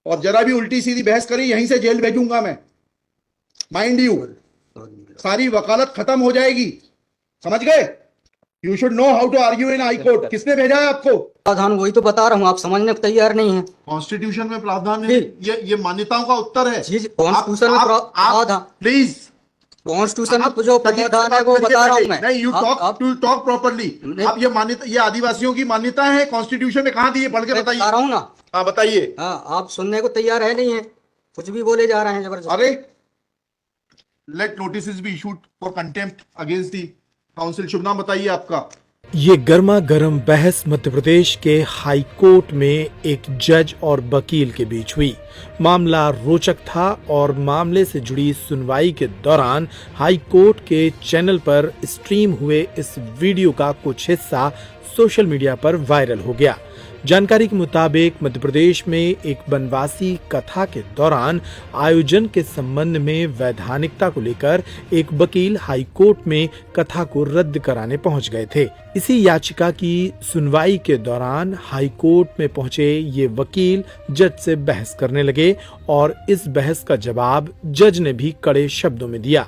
और जरा भी उल्टी सीधी बहस करी यहीं से जेल भेजूंगा मैं, माइंड यू। सारी वकालत खत्म हो जाएगी, समझ गए? You should know how to argue in high court. किसने भेजा है आपको? प्रावधान वही तो बता रहा हूँ, आप समझने को तैयार नहीं है। कॉन्स्टिट्यूशन में प्रावधान है, ये मान्यताओं का उत्तर है। कॉन्स्टिट्यूशन में प्रावधान, प्लीज कॉन्स्टिट्यूशन में जो प्रावधान है वो बता रहा हूँ मैं। नहीं, यू टॉक प्रॉपर्ली। आप ये मान्यता, ये आदिवासियों की मान्यता है, कॉन्स्टिट्यूशन में कहाँ दी है? पढ़ के बताइए। बता रहा हूँ ना। हाँ बताइए। हाँ, आप सुनने को तैयार है नहीं है, कुछ भी बोले जा रहे हैं जबरदस्त। अरे let notice be issued for contempt against the council. शुभ नाम बताइए आपका। ये गर्मा गर्म बहस मध्य प्रदेश के हाई कोर्ट में एक जज और वकील के बीच हुई। मामला रोचक था और मामले से जुड़ी सुनवाई के दौरान हाई कोर्ट के चैनल पर स्ट्रीम हुए इस वीडियो का कुछ हिस्सा सोशल मीडिया पर वायरल हो गया। जानकारी के मुताबिक मध्य प्रदेश में एक वनवासी कथा के दौरान आयोजन के संबंध में वैधानिकता को लेकर एक वकील हाई कोर्ट में कथा को रद्द कराने पहुंच गए थे। इसी याचिका की सुनवाई के दौरान हाई कोर्ट में पहुंचे ये वकील जज से बहस करने लगे और इस बहस का जवाब जज ने भी कड़े शब्दों में दिया।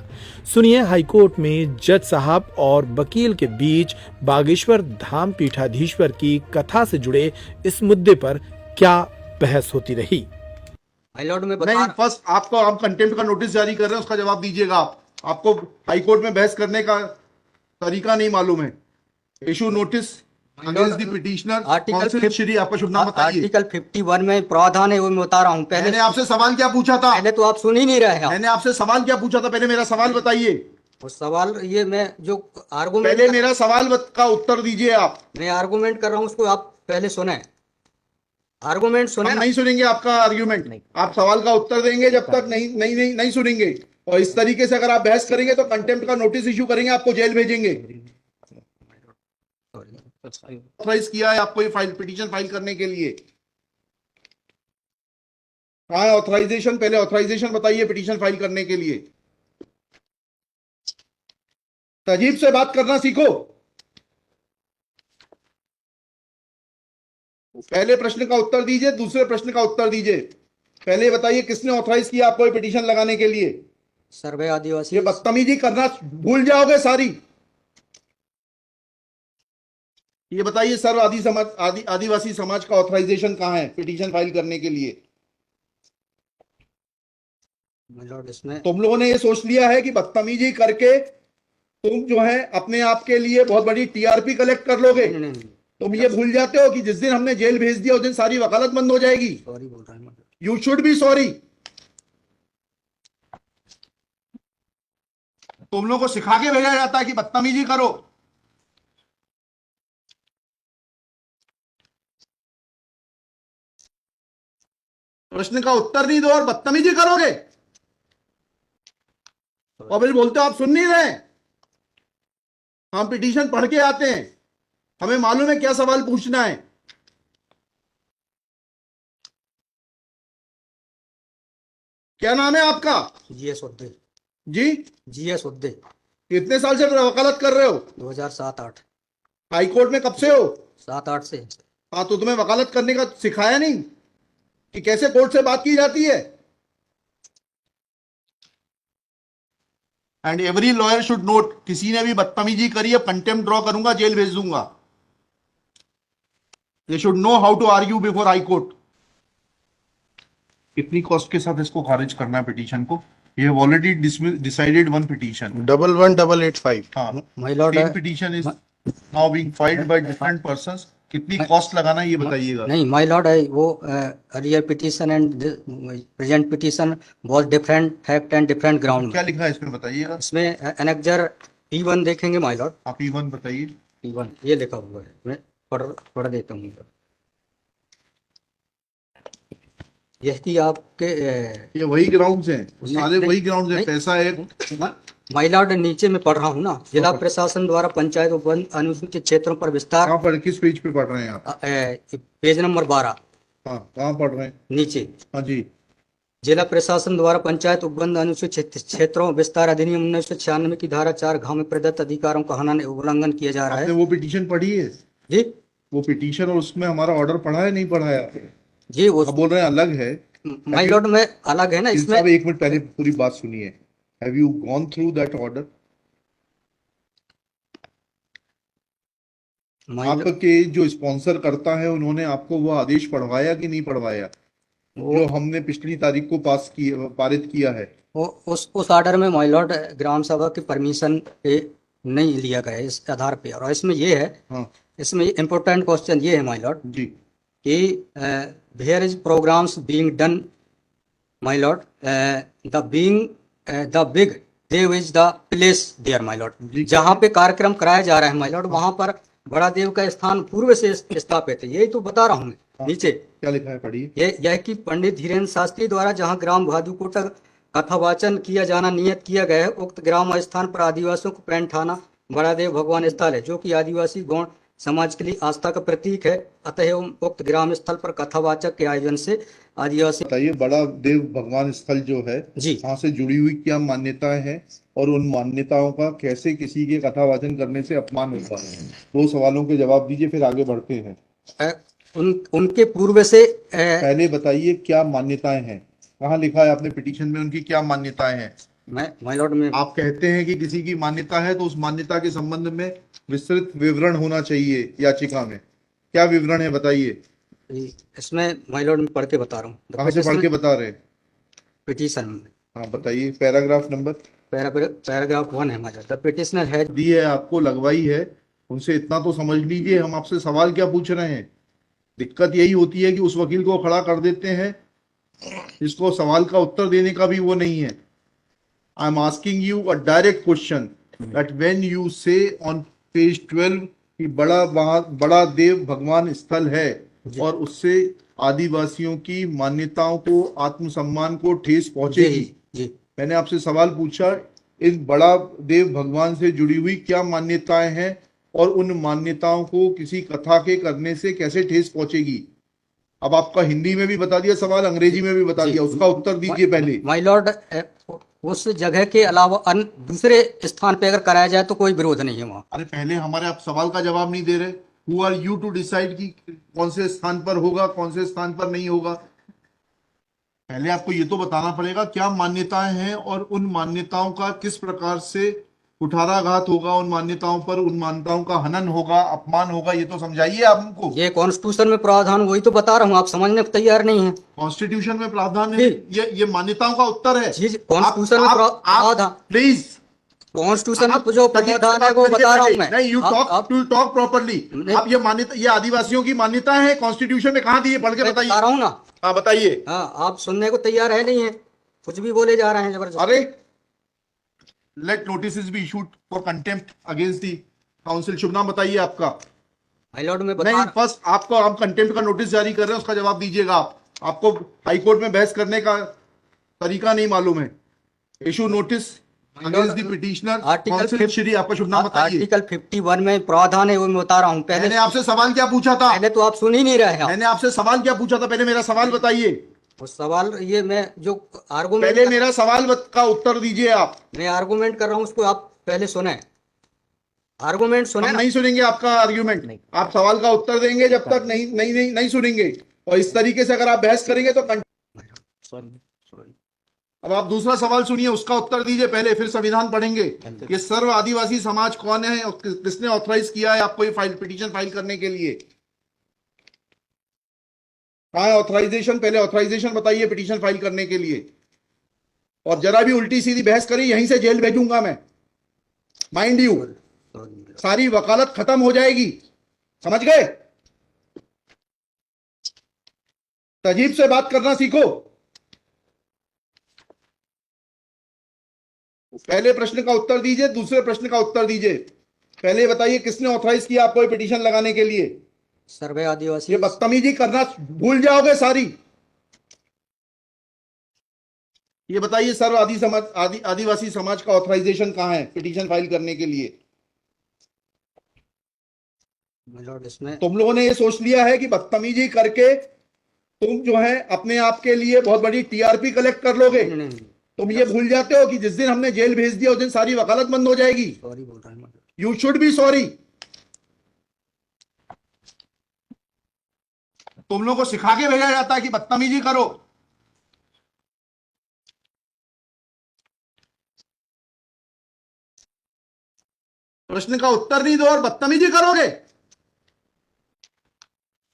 सुनिए हाई कोर्ट में जज साहब और वकील के बीच बागेश्वर धाम पीठाधीश्वर की कथा से जुड़े इस मुद्दे पर क्या बहस होती रही। नहीं, फर्स्ट आपको आप कंटेम्प्ट का नोटिस जारी कर रहे हैं, उसका जवाब दीजिएगा आप। आपको हाई कोर्ट में बहस करने का तरीका नहीं मालूम है। Issue notice against the petitioner council. Shri आपका शुभ नाम बताइए। आर्टिकल 51 में प्रावधान है, वो मैं बता रहा हूँ। मैंने आपसे सवाल क्या पूछा था? पहले तो आप सुन ही नहीं रहे हैं। मैंने आपसे सवाल क्या पूछा था? पहले मेरा सवाल बताइए। वो सवाल ये मैं जो आर्गूमेंट, पहले मेरा सवाल का उत्तर दीजिए आप। मैं आर्गूमेंट कर रहा हूँ, उसको आप पहले सुने। आर्गूमेंट सुने। हम नहीं सुनेंगे आपका आर्ग्यूमेंट। आप सवाल का उत्तर देंगे जब तक नहीं सुनेंगे। और इस तरीके से अगर आप बहस करेंगे तो कंटेम्प्ट का नोटिस इशू करेंगे, आपको जेल भेजेंगे। ऑथराइज किया है आपको ये फाइल, पिटीशन फाइल करने के लिए? हाँ, ऑथराइजेशन, पहले ऑथराइजेशन बताइए पिटीशन फाइल करने के लिए। तजीब से बात करना सीखो। पहले प्रश्न का उत्तर दीजिए, दूसरे प्रश्न का उत्तर दीजिए। पहले बताइए किसने ऑथराइज किया आपको ये पिटीशन लगाने के लिए? सर्वे आदिवासी। ये बदतमीजी करना भूल जाओगे सारी। ये बताइए सर्व आदिवासी समाज का ऑथराइजेशन कहाँ है पिटीशन फाइल करने के लिए? इसमें तुम लोगों ने ये सोच लिया है कि बदतमीजी करके तुम जो है अपने आप के लिए बहुत बड़ी टीआरपी कलेक्ट कर लोगे। तुम ये भूल जाते हो कि जिस दिन हमने जेल भेज दिया उस दिन सारी वकालत बंद हो जाएगी। सॉरी बोल रहा हूं। You should be sorry. तुम लोगों को सिखा के भेजा जाता है कि बदतमीजी करो। प्रश्न का उत्तर नहीं दो और बदतमीजी करोगे और फिर बोलते हो आप सुन नहीं रहे। हम पिटीशन पढ़ के आते हैं, हमें मालूम है क्या सवाल पूछना है। क्या नाम है आपका? जीएस उद्दे। जी, जीएस उद्दे। कितने साल से वकालत कर रहे हो? 2007-8। हाई कोर्ट में कब से हो? 7-8 से। हाँ, तो तुम्हें वकालत करने का सिखाया नहीं कि कैसे कोर्ट से बात की जाती है? And every lawyer should note, किसी ने भी बदतमीजी करी है कंटेम्प्ट ड्रॉ करूंगा, जेल भेज दूंगा। They should know how to argue before high court. कितनी कॉस्ट के साथ इसको खारिज करना है पिटीशन को? ये ऑलरेडी डिसाइडेड वन पिटीशन 11885। हाँ, my Lord, same petition is now being filed by different persons. कितनी कॉस्ट लगाना है ये बताइएगा। नहीं माय लॉर्ड, वो earlier petition and present petition was different fact and different ground. क्या लिखा है इसमें बताइएगा। इसमें एनेक्जर P1 देखेंगे माय लॉर्ड। आप P1 बताइए। P1 ये लिखा हुआ है, मैं पढ़ देता हूँ। यही आपके ये वही ग्राउंड्स हैं, सारे वही ग्राउंड्स हैं। पैसा है माय लॉर्ड, नीचे में पढ़ रहा हूँ ना। जिला प्रशासन द्वारा पंचायत उपवन अनुसूचित क्षेत्रों पर विस्तार। कहाँ पर, किस पेज पे पढ़ रहे हैं आप? Page number 12। हाँ, कहाँ पढ़ रहे हैं? नीचे। हाँ जी। जिला प्रशासन द्वारा पंचायत उपबंध अनुसूचित क्षेत्रों विस्तार अधिनियम 1996 की धारा 4 में प्रदत्त अधिकारों का उल्लंघन किया जा रहा है। आपने वो पिटीशन पढ़ी है जी? वो पिटीशन और उसमें हमारा ऑर्डर पढ़ा है नहीं पढ़ा है? जी, वो आप बोल रहे हैं अलग है, माय लॉर्ड में अलग है ना इसमें। साहब एक मिनट पहले पूरी बात सुनिए। Have you gone through that order? आपके जो स्पॉन्सर करता है उन्होंने आपको वो आदेश पढ़वाया कि नहीं पढ़वाया, जो हमने पिछली तारीख को पारित किया है? उस ऑर्डर में माय लॉर्ड ग्राम सभा की परमिशन पे नहीं लिया गया है इस आधार पे। और इसमें ये है, हाँ इसमें इम्पोर्टेंट क्वेश्चन ये है माय लॉर्ड जी कि where is programs being done my lord, the big dev is the place there my lord. जहाँ पे कार्यक्रम कराया जा रहा है माय लॉर्ड, वहां पर बड़ा देव का स्थान पूर्व से स्थापित है। यही तो बता रहा हूँ मैं। नीचे क्या लिखा है पढ़िए। यह कि पंडित धीरेन्द्र शास्त्री द्वारा जहाँ ग्राम भादुकोटा कथावाचन किया जाना नियत किया गया है, उक्त ग्राम स्थान पर आदिवासियों को पैंठाना बड़ा देव भगवान स्थल है, जो कि आदिवासी गौण समाज के लिए आस्था का प्रतीक है। अतः उक्त ग्राम स्थल पर कथावाचक के आयोजन से आदिवासी। बताइए, बड़ा देव भगवान स्थल जो है जी, वहाँ से जुड़ी हुई क्या मान्यताएं हैं और उन मान्यताओं का कैसे किसी के कथावाचन करने से अपमान होता है? दो सवालों के जवाब दीजिए, फिर आगे बढ़ते हैं। उनके पूर्व से पहले बताइए क्या मान्यताएं हैं, कहाँ लिखा है आपने पिटीशन में उनकी क्या मान्यताएं हैं? माय लॉर्ड में आप कहते हैं कि किसी की मान्यता है तो उस मान्यता के संबंध में विस्तृत विवरण होना चाहिए याचिका में। क्या विवरण है बताइए। इसमें माय लॉर्ड में पढ़ के बता रहा हूँ। कहाँ से पढ़ के बता रहे हैं? पिटीशन में। हाँ बताइए, पैराग्राफ नंबर। पैराग्राफ 1 है my lord. The petitioner has the है आपको, लगवाई है, उनसे इतना तो समझ लीजिए हम आपसे सवाल क्या पूछ रहे हैं। दिक्कत यही होती है कि उस वकील को खड़ा कर देते हैं जिसको सवाल का उत्तर देने का भी वो नहीं है। I am asking you a direct question that when you से ऑन पेज 12 कि बड़ा देव भगवान स्थल है और उससे आदिवासियों की मान्यताओं को, आत्मसम्मान को ठेस पहुंचेगी। जी, मैंने आपसे सवाल पूछा, इस बड़ा देव भगवान से जुड़ी हुई क्या मान्यताएं हैं और उन मान्यताओं को किसी कथा के करने से कैसे ठेस पहुंचेगी? अब आपका हिंदी में भी बता दिया सवाल, अंग्रेजी में भी बता दिया, उसका उत्तर दीजिए पहले। माय लॉर्ड उस जगह के अलावा दूसरे स्थान पे अगर कराया जाए तो कोई विरोध नहीं है वहाँ। अरे पहले हमारे आप सवाल का जवाब नहीं दे रहे। Who are you to decide कि कौन से स्थान पर होगा, कौन से स्थान पर नहीं होगा? पहले आपको ये तो बताना पड़ेगा क्या मान्यताएं हैं और उन मान्यताओं का किस प्रकार से कुठाराघात होगा, उन मान्यताओं पर, उन मान्यताओं का हनन होगा, अपमान होगा, ये तो समझाइए आप हमको। ये कॉन्स्टिट्यूशन में प्रावधान, वही तो बता रहा हूँ, आप समझने को तैयार नहीं है। कॉन्स्टिट्यूशन में प्रावधान है, ये मान्यताओं का उत्तर है। कॉन्स्टिट्यूशन में प्रावधान, प्लीज कॉन्स्टिट्यूशन में जो प्रावधान है वो बता रहा हूँ मैं। नहीं, यू टॉक प्रॉपर्ली। आप ये मान्यता, ये आदिवासियों की मान्यता है, कॉन्स्टिट्यूशन में कहाँ दी है, पढ़ के बताइए। बता रहा हूँ ना। हाँ बताइए। हाँ, आप सुनने को तैयार है नहीं है, कुछ भी बोले जा रहे हैं जबरदस्त। अरे let notice be issued for contempt against the council. शुभ नाम बताइए आपका। माय लॉर्ड में नहीं, फर्स्ट आपको, आप कंटेम्प्ट का नोटिस जारी कर रहे हैं, उसका जवाब दीजिएगा आप। आपको हाईकोर्ट में बहस करने का तरीका नहीं मालूम है। Issue notice against the petitioner. Article Shri, आपका शुभ नाम बताइए। आर्टिकल 51 में प्रावधान है, वो मैं बता रहा हूँ। मैंने आपसे सवाल क्या पूछा था? पहले तो आप सुन ही नहीं रहे। मैंने आपसे सवाल क्या पूछा था? पहले मेरा सवाल बताइए। उस सवाल, ये मैं जो आर्गुमेंट, पहले मेरा सवाल का उत्तर दीजिए आप। मैं आर्गुमेंट कर रहा हूँ, उसको आप पहले सुने। आर्गुमेंट सुने। हम नहीं सुनेंगे आपका आर्ग्यूमेंट, आप सवाल का उत्तर देंगे जब तक नहीं सुनेंगे। और इस तरीके से अगर आप बहस करेंगे तो अब आप दूसरा सवाल सुनिए, उसका उत्तर दीजिए पहले, फिर संविधान पढ़ेंगे। ये सर्व आदिवासी समाज कौन है और किसने ऑथराइज किया है आपको ये पिटीशन फाइल करने के लिए? कहाँ है ऑथराइजेशन? पहले ऑथराइजेशन बताइए पिटीशन फाइल करने के लिए। और जरा भी उल्टी सीधी बहस करी, यहीं से जेल भेजूंगा मैं, माइंड यू। सारी वकालत खत्म हो जाएगी, समझ गए? तजीब से बात करना सीखो। पहले प्रश्न का उत्तर दीजिए, दूसरे प्रश्न का उत्तर दीजिए। पहले बताइए किसने ऑथराइज किया आपको पिटीशन लगाने के लिए? सर्वे आदिवासी। ये बदतमीजी करना भूल जाओगे सारी। ये बताइए सर्व आदिवासी समाज का ऑथराइजेशन कहां है पिटीशन फाइल करने के लिए? इसमें तुम लोगों ने ये सोच लिया है कि बदतमीजी करके तुम जो है अपने आप के लिए बहुत बड़ी टीआरपी कलेक्ट कर लोगे। तुम ये भूल जाते हो कि जिस दिन हमने जेल भेज दिया उस दिन सारी वकालत बंद हो जाएगी। सॉरी बोल रहा हूं। You should be sorry. तुम लोगों को सिखा के भेजा जाता है कि बदतमीजी करो। प्रश्न का उत्तर नहीं दो और बदतमीजी करोगे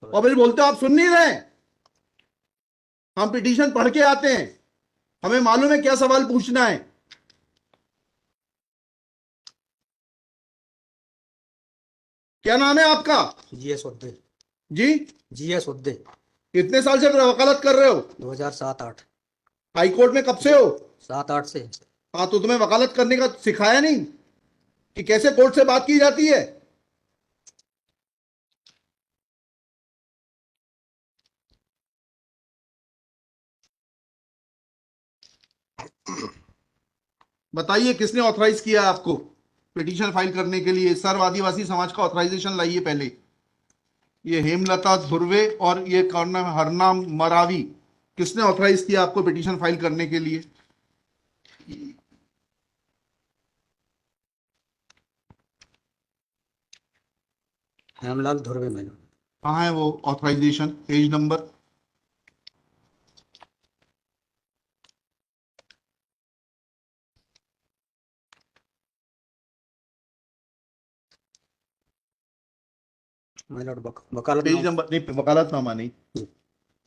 और फिर बोलते हो आप सुन नहीं रहे। हम पिटीशन पढ़ के आते हैं, हमें मालूम है क्या सवाल पूछना है। क्या नाम है आपका? जीएस उद्दे। जी, जीएस उद्दे। कितने साल से वकालत कर रहे हो? 2007-8। हाई कोर्ट में कब से हो? 7-8 से। हाँ, तो तुम्हें वकालत करने का सिखाया नहीं कि कैसे कोर्ट से बात की जाती है? बताइए किसने ऑथराइज किया है आपको पिटीशन फाइल करने के लिए? सर्व आदिवासी समाज का ऑथराइजेशन लाइए पहले। ये हेमलता धुर्वे और ये कौन है, हरनाम मरावी, किसने ऑथराइज किया आपको पिटीशन फाइल करने के लिए? हेमलाल धुर्वे मैंने। कहाँ है वो ऑथराइजेशन? Page number? वकालत पेज नंबर नहीं, वकालतनामा नहीं।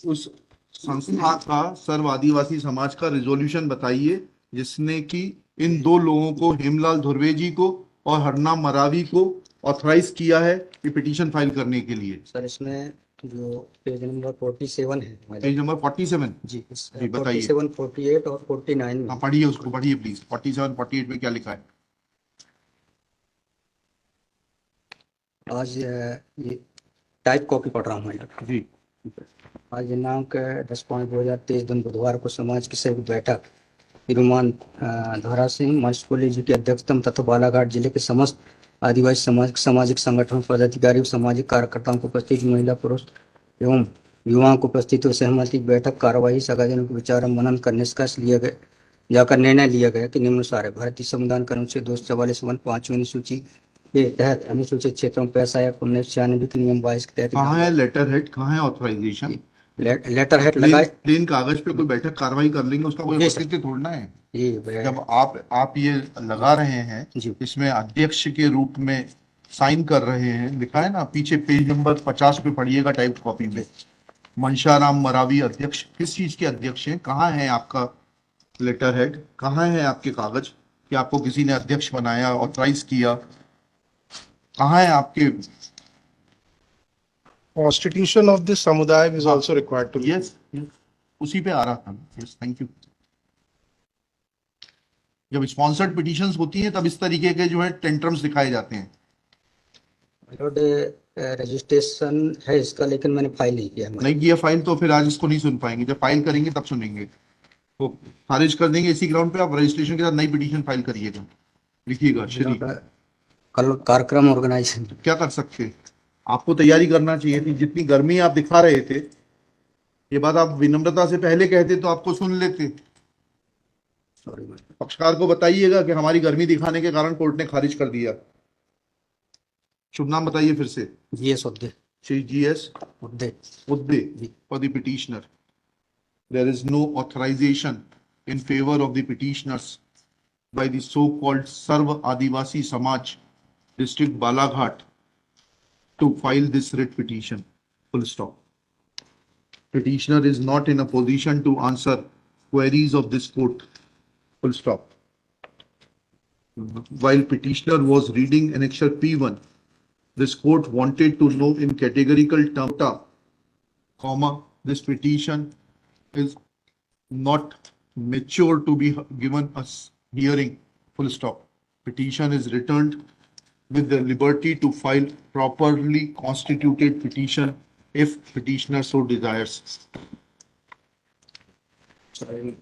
उस संस्था का सर्व आदिवासी समाज का रिजोल्यूशन बताइए जिसने कि इन दो लोगों को, हेमलाल धुर्वे जी को और हरनाम मरावी को, ऑथराइज किया है कि पिटीशन फाइल करने के लिए। सर इसमें जो पेज नंबर 47 है, पेज नंबर 47 जी, जी बताइए। 47, 48 और 49 में। हाँ पढ़िए, उसको पढ़िए प्लीज। 47 48 में क्या लिखा है? आज ये टाइप कॉपी पढ़ रहा हूँ मैं जी। आज दिनांक 10/5/2023 दिन बुधवार को समाज की सभी बैठक श्रीमान धोरा सिंह मशकोली जी की अध्यक्षता तथा बालाघाट जिले के समस्त आदिवासी समाज सामाजिक संगठन पदाधिकारी और सामाजिक कार्यकर्ताओं को उपस्थित महिला पुरुष एवं युवाओं को उपस्थित हुए सहमति बैठक कार्यवाही सगाजनों को विचार मनन कर निष्कर्ष लिया गया जाकर निर्णय लिया गया कि निम्नानुसार है। भारतीय संविधान के अनुच्छेद 244 अनुसूची के तहत अनुसूचित क्षेत्रों में पैसा या 1996 के नियम 22 के तहत कहाँ है लेटर हेड, कहाँ है ऑथराइजेशन? लेटर हेड लगाए प्लेन कागज पे कोई बैठक कार्रवाई कर लेंगे, उसका कोई जी सर। औचित्य थोड़ना है। जी जब आप ये लगा रहे हैं, जी। इसमें अध्यक्ष के रूप में साइन कर रहे हैं, लिखा है ना पीछे, पेज नंबर 50 पे पढ़िएगा टाइप कॉपी में। मनशाराम मरावी अध्यक्ष, किस चीज के अध्यक्ष हैं? कहाँ है आपका लेटर हेड? कहाँ है आपके कागज कि आपको किसी ने अध्यक्ष बनाया, ऑथराइज किया? कहाँ है आपके? Constitution of this samudaya is also required to be. Yes, उसी पे आ रहा था। Yes, thank you. जब स्पॉन्सर्ड पिटीशंस होती हैं तब इस तरीके के जो है टेंट्रम्स दिखाए जाते हैं। रजिस्ट्रेशन है इसका, लेकिन मैंने फाइल नहीं किया। नहीं किया फाइल तो फिर आज इसको नहीं सुन पाएंगे। जब फाइल करेंगे तब सुनेंगे। वो खारिज कर देंगे इसी ग्राउंड पे। आप रजिस्ट्रेशन के साथ नई पिटीशन फाइल करिएगा, लिखिएगा श्री। कल कार्यक्रम ऑर्गेनाइजेशन क्या कर सकते हैं? आपको तैयारी करना चाहिए थी। जितनी गर्मी आप दिखा रहे थे, ये बात आप विनम्रता से पहले कहते तो आपको सुन लेते। Sorry ma'am. पक्षकार को बताइएगा कि हमारी गर्मी दिखाने के कारण कोर्ट ने खारिज कर दिया। शुभ नाम बताइए फिर से। GS Udde. Shri GS Udde. Udde for the petitioner. There is no authorization in favor of the petitioners by the so-called Sarv Adivasi Samaj, District Balaghat, to file this writ petition. Full stop. Petitioner is not in a position to answer queries of this court. Full stop. While petitioner was reading annexure P1, this court wanted to know in categorical terms, comma, this petition is not mature to be given a hearing. Full stop. Petition is returned with the liberty to file properly constituted petition if petitioner so desires. Sorry.